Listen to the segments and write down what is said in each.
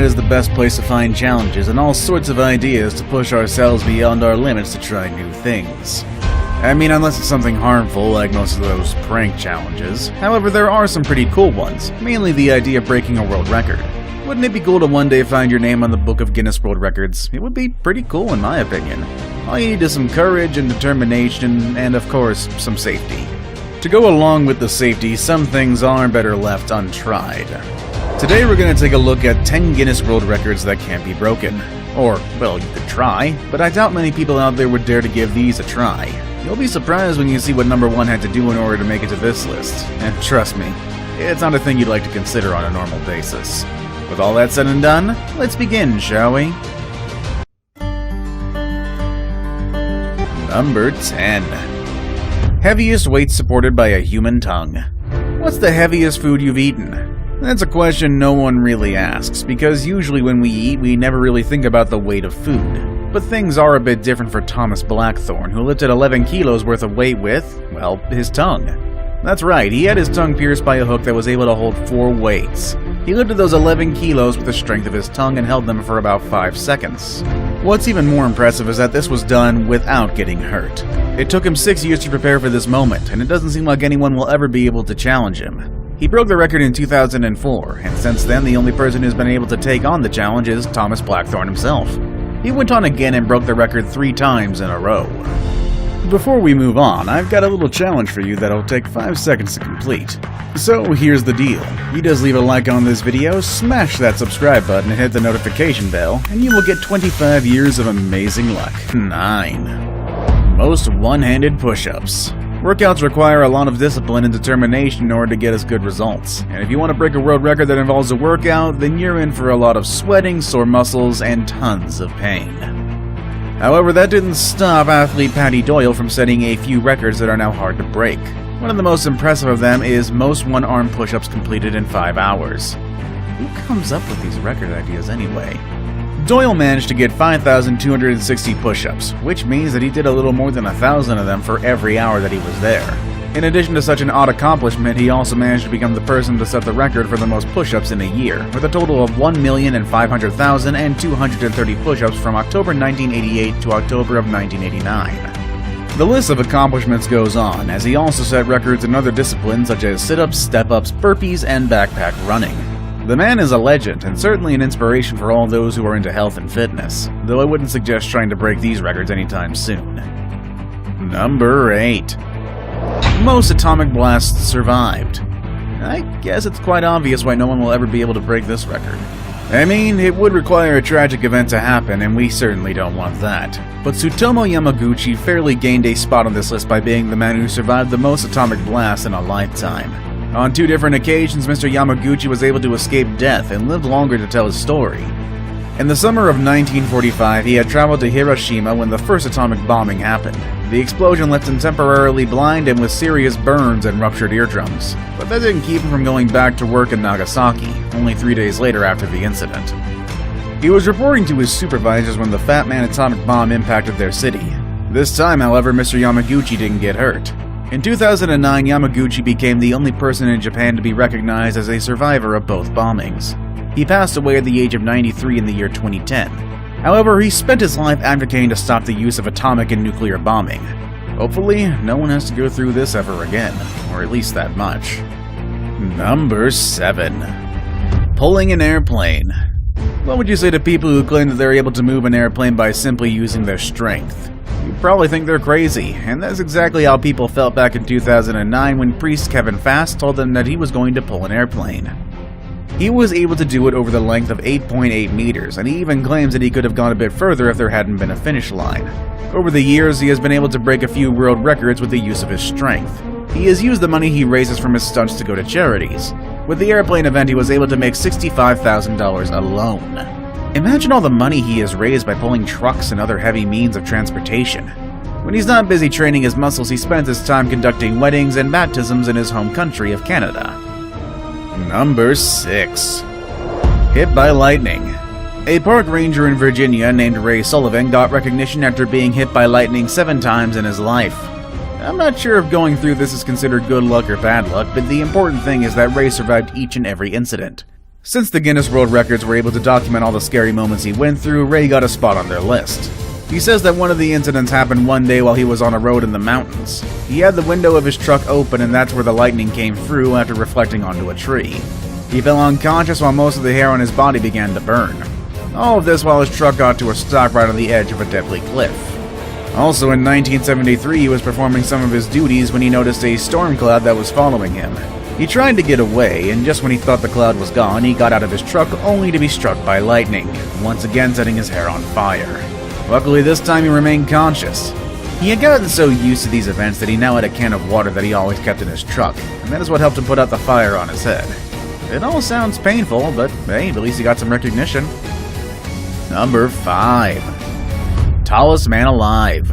internet is the best place to find challenges and all sorts of ideas to push ourselves beyond our limits to try new things. I mean, unless it's something harmful like most of those prank challenges. However, there are some pretty cool ones, mainly the idea of breaking a world record. Wouldn't it be cool to one day find your name on the Book of Guinness World Records? It would be pretty cool in my opinion. All you need is some courage and determination and, of course, some safety. To go along with the safety, some things are better left untried. Today we're going to take a look at 10 Guinness World Records that can't be broken. Or, well, you could try, but I doubt many people out there would dare to give these a try. You'll be surprised when you see what number 1 had to do in order to make it to this list. And trust me, it's not a thing you'd like to consider on a normal basis. With all that said and done, let's begin, shall we? Number 10. Heaviest weight supported by a human tongue. What's the heaviest food you've eaten? That's a question no one really asks, because usually when we eat, we never really think about the weight of food. But things are a bit different for Thomas Blackthorne, who lifted 11 kilos worth of weight with, well, his tongue. That's right, he had his tongue pierced by a hook that was able to hold 4 weights. He lifted those 11 kilos with the strength of his tongue and held them for about 5 seconds. What's even more impressive is that this was done without getting hurt. It took him 6 years to prepare for this moment, and it doesn't seem like anyone will ever be able to challenge him. He broke the record in 2004, and since then the only person who's been able to take on the challenge is Thomas Blackthorne himself. He went on again and broke the record 3 times in a row. Before we move on, I've got a little challenge for you that'll take 5 seconds to complete. So here's the deal. You just leave a like on this video, smash that subscribe button and hit the notification bell, and you will get 25 years of amazing luck. 9. Most one-handed push-ups. Workouts require a lot of discipline and determination in order to get us good results. And if you want to break a world record that involves a workout, then you're in for a lot of sweating, sore muscles, and tons of pain. However, that didn't stop athlete Paddy Doyle from setting a few records that are now hard to break. One of the most impressive of them is most one-arm push-ups completed in 5 hours. Who comes up with these record ideas anyway? Doyle managed to get 5,260 push-ups, which means that he did a little more than 1,000 of them for every hour that he was there. In addition to such an odd accomplishment, he also managed to become the person to set the record for the most push-ups in a year, with a total of 1,500,230 push-ups from October 1988 to October of 1989. The list of accomplishments goes on, as he also set records in other disciplines such as sit-ups, step-ups, burpees, and backpack running. The man is a legend, and certainly an inspiration for all those who are into health and fitness, though I wouldn't suggest trying to break these records anytime soon. Number 8. Most atomic blasts survived. I guess it's quite obvious why no one will ever be able to break this record. I mean, it would require a tragic event to happen, and we certainly don't want that. But Tsutomu Yamaguchi fairly gained a spot on this list by being the man who survived the most atomic blasts in a lifetime. On 2 different occasions, Mr. Yamaguchi was able to escape death and lived longer to tell his story. In the summer of 1945, he had traveled to Hiroshima when the first atomic bombing happened. The explosion left him temporarily blind and with serious burns and ruptured eardrums. But that didn't keep him from going back to work in Nagasaki, only 3 days later after the incident. He was reporting to his supervisors when the Fat Man atomic bomb impacted their city. This time, however, Mr. Yamaguchi didn't get hurt. In 2009, Yamaguchi became the only person in Japan to be recognized as a survivor of both bombings. He passed away at the age of 93 in the year 2010. However, he spent his life advocating to stop the use of atomic and nuclear bombing. Hopefully, no one has to go through this ever again, or at least that much. Number 7. Pulling an airplane. What would you say to people who claim that they're able to move an airplane by simply using their strength? You probably think they're crazy, and that's exactly how people felt back in 2009 when priest Kevin Fast told them that he was going to pull an airplane. He was able to do it over the length of 8.8 meters, and he even claims that he could have gone a bit further if there hadn't been a finish line. Over the years, he has been able to break a few world records with the use of his strength. He has used the money he raises from his stunts to go to charities. With the airplane event, he was able to make $65,000 alone. Imagine all the money he has raised by pulling trucks and other heavy means of transportation. When he's not busy training his muscles, he spends his time conducting weddings and baptisms in his home country of Canada. Number 6. Hit by lightning. A park ranger in Virginia named Ray Sullivan got recognition after being hit by lightning 7 times in his life. I'm not sure if going through this is considered good luck or bad luck, but the important thing is that Ray survived each and every incident. Since the Guinness World Records were able to document all the scary moments he went through, Ray got a spot on their list. He says that one of the incidents happened one day while he was on a road in the mountains. He had the window of his truck open and that's where the lightning came through after reflecting onto a tree. He fell unconscious while most of the hair on his body began to burn. All of this while his truck got to a stop right on the edge of a deadly cliff. Also in 1973, he was performing some of his duties when he noticed a storm cloud that was following him. He tried to get away, and just when he thought the cloud was gone, he got out of his truck only to be struck by lightning, once again setting his hair on fire. Luckily this time he remained conscious. He had gotten so used to these events that he now had a can of water that he always kept in his truck, and that is what helped him put out the fire on his head. It all sounds painful, but hey, at least he got some recognition. Number 5. Tallest man alive.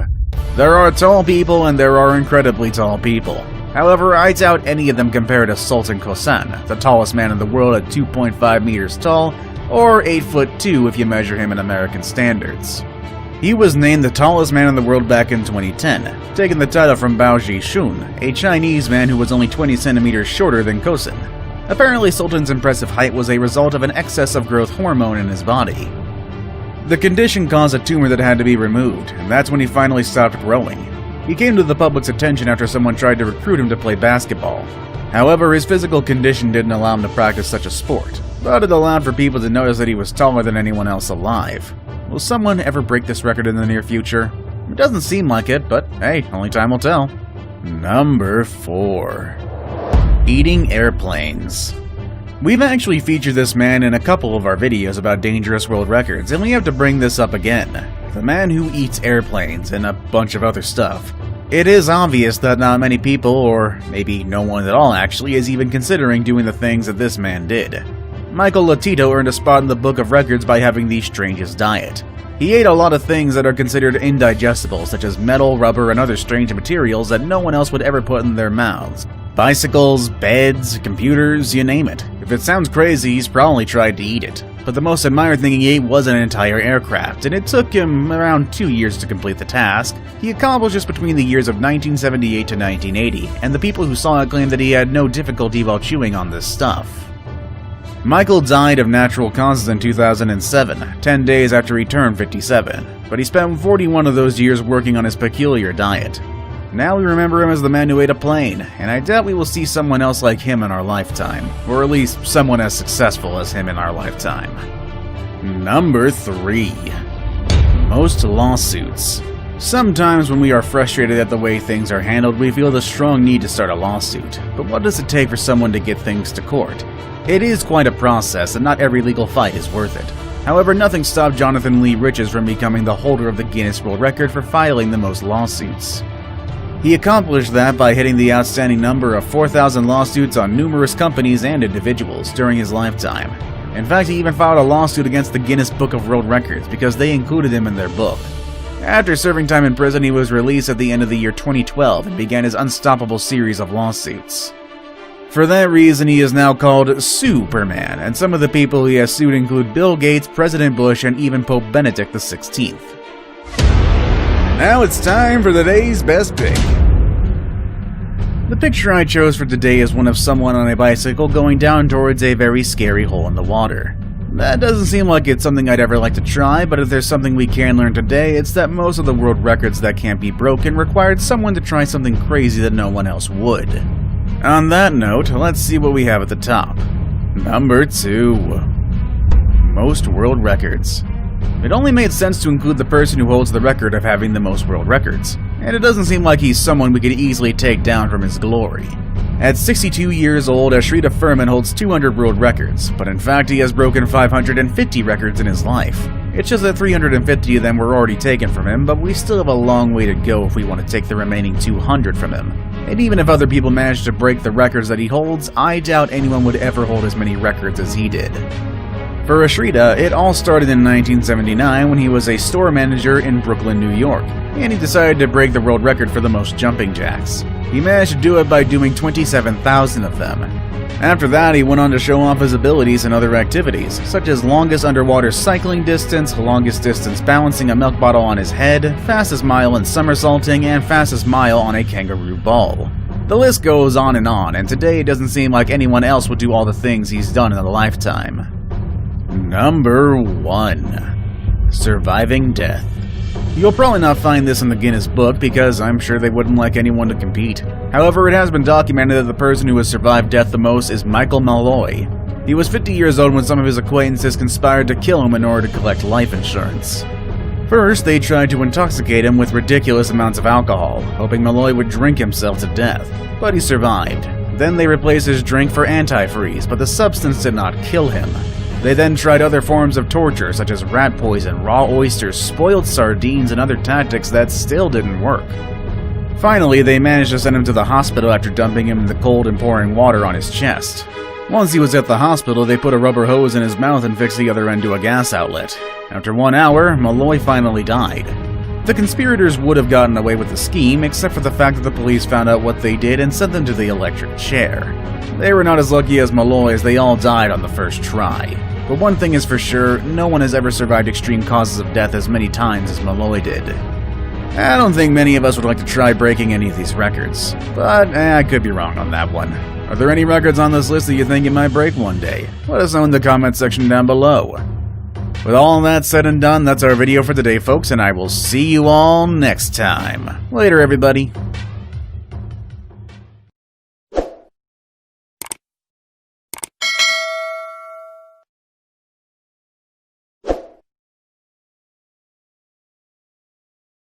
There are tall people and there are incredibly tall people. However, I doubt any of them compare to Sultan Kosen, the tallest man in the world at 2.5 meters tall, or 8'2" if you measure him in American standards. He was named the tallest man in the world back in 2010, taking the title from Bao Zhixun, a Chinese man who was only 20 centimeters shorter than Kosen. Apparently, Sultan's impressive height was a result of an excess of growth hormone in his body. The condition caused a tumor that had to be removed, and that's when he finally stopped growing. He came to the public's attention after someone tried to recruit him to play basketball. However, his physical condition didn't allow him to practice such a sport, but it allowed for people to notice that he was taller than anyone else alive. Will someone ever break this record in the near future? It doesn't seem like it, but hey, only time will tell. Number 4. Eating airplanes. We've actually featured this man in a couple of our videos about dangerous world records, and we have to bring this up again. The man who eats airplanes and a bunch of other stuff. It is obvious that not many people, or maybe no one at all actually, is even considering doing the things that this man did. Michael Lotito earned a spot in the Book of Records by having the strangest diet. He ate a lot of things that are considered indigestible, such as metal, rubber, and other strange materials that no one else would ever put in their mouths. Bicycles, beds, computers, you name it. If it sounds crazy, he's probably tried to eat it. But the most admired thing he ate was an entire aircraft, and it took him around 2 years to complete the task. He accomplished this between the years of 1978 to 1980, and the people who saw it claimed that he had no difficulty while chewing on this stuff. Michael died of natural causes in 2007, 10 days after he turned 57, but he spent 41 of those years working on his peculiar diet. Now we remember him as the man who ate a plane, and I doubt we will see someone else like him in our lifetime, or at least someone as successful as him in our lifetime. Number 3. Most lawsuits. Sometimes when we are frustrated at the way things are handled, we feel the strong need to start a lawsuit. But what does it take for someone to get things to court? It is quite a process, and not every legal fight is worth it. However, nothing stopped Jonathan Lee Riches from becoming the holder of the Guinness World Record for filing the most lawsuits. He accomplished that by hitting the outstanding number of 4,000 lawsuits on numerous companies and individuals during his lifetime. In fact, he even filed a lawsuit against the Guinness Book of World Records because they included him in their book. After serving time in prison, he was released at the end of the year 2012 and began his unstoppable series of lawsuits. For that reason, he is now called Superman, and some of the people he has sued include Bill Gates, President Bush, and even Pope Benedict XVI. Now it's time for today's best pick. The picture I chose for today is one of someone on a bicycle going down towards a very scary hole in the water. That doesn't seem like it's something I'd ever like to try, but if there's something we can learn today, it's that most of the world records that can't be broken required someone to try something crazy that no one else would. On that note, let's see what we have at the top. Number 2. Most world records. It only made sense to include the person who holds the record of having the most world records, and it doesn't seem like he's someone we could easily take down from his glory. At 62 years old, Ashrita Furman holds 200 world records, but in fact he has broken 550 records in his life. It's just that 350 of them were already taken from him, but we still have a long way to go if we want to take the remaining 200 from him. And even if other people manage to break the records that he holds, I doubt anyone would ever hold as many records as he did. For Ashrita, it all started in 1979 when he was a store manager in Brooklyn, New York, and he decided to break the world record for the most jumping jacks. He managed to do it by doing 27,000 of them. After that, he went on to show off his abilities in other activities, such as longest underwater cycling distance, longest distance balancing a milk bottle on his head, fastest mile in somersaulting, and fastest mile on a kangaroo ball. The list goes on, and today it doesn't seem like anyone else would do all the things he's done in a lifetime. Number 1. Surviving death. You'll probably not find this in the Guinness Book because I'm sure they wouldn't like anyone to compete. However, it has been documented that the person who has survived death the most is Michael Malloy. He was 50 years old when some of his acquaintances conspired to kill him in order to collect life insurance. First, they tried to intoxicate him with ridiculous amounts of alcohol, hoping Malloy would drink himself to death, but he survived. Then they replaced his drink for antifreeze, but the substance did not kill him. They then tried other forms of torture, such as rat poison, raw oysters, spoiled sardines, and other tactics that still didn't work. Finally, they managed to send him to the hospital after dumping him in the cold and pouring water on his chest. Once he was at the hospital, they put a rubber hose in his mouth and fixed the other end to a gas outlet. After 1 hour, Malloy finally died. The conspirators would have gotten away with the scheme, except for the fact that the police found out what they did and sent them to the electric chair. They were not as lucky as Malloy, as they all died on the first try. But one thing is for sure, no one has ever survived extreme causes of death as many times as Malloy did. I don't think many of us would like to try breaking any of these records, but I could be wrong on that one. Are there any records on this list that you think you might break one day? Let us know in the comment section down below. With all that said and done, that's our video for today, folks, and I will see you all next time. Later, everybody.